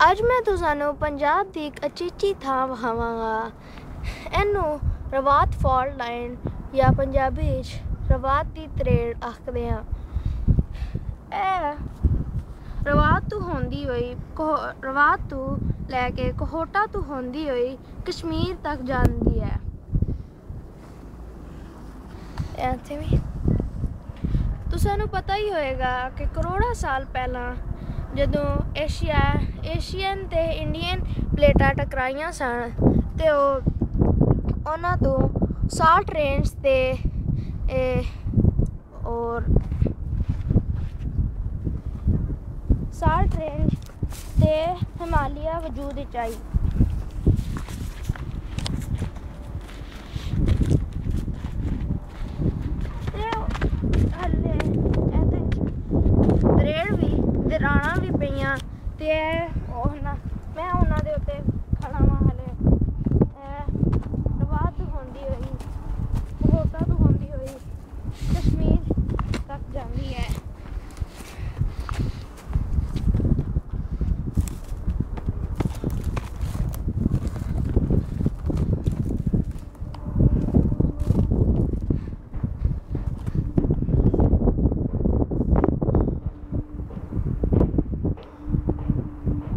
ਅੱਜ ਮੈਂ ਤੁਹਾਨੂੰ ਪੰਜਾਬ ਦੀ ਇੱਕ ਅਚੀਚੀ ਥਾਂ ਵਿਖਾਵਾਂਗਾ। ਇਹਨੂੰ ਰਵਾਤ ਫਾਲਟ ਲਾਈਨ ਜਾਂ ਪੰਜਾਬੀ ਵਿੱਚ ਰਵਾਤ ਦੀ ਤਰੇੜ ਆਖਦੇ ਹਾਂ। ਇਹ ਰਵਾਤ ਤੋਂ ਹੁੰਦੀ ਹੋਈ ਰਵਾਤ ਤੋਂ ਲੈ ਕੇ ਕੋਹਟਾ ਤੋਂ ਹੁੰਦੀ ਹੋਈ ਕਸ਼ਮੀਰ ਤੱਕ ਜਾਂਦੀ ਹੈ। ਇੱਥੇ ਵੀ ਤੁਹਾਨੂੰ ਪਤਾ ਹੀ ਹੋਏਗਾ ਕਿ ਕਰੋੜਾਂ ਸਾਲ ਪਹਿਲਾਂ ਜਦੋਂ ਏਸ਼ੀਅਨ ਤੇ ਇੰਡੀਅਨ ਪਲੇਟਾਂ ਟਕਰਾਈਆਂ ਸਨ ਤੇ ਉਹਨਾਂ ਤੋਂ ਸਾਲਟ ਰੇਂਜ ਤੇ ਹਿਮਾਲਿਆ ਵਜੂਦ ਵਿੱਚ ਆਈ। ਦਰਾਣਾ ਵੀ ਪਈਆਂ ਤੇ ਮੈਂ ਹੁਣ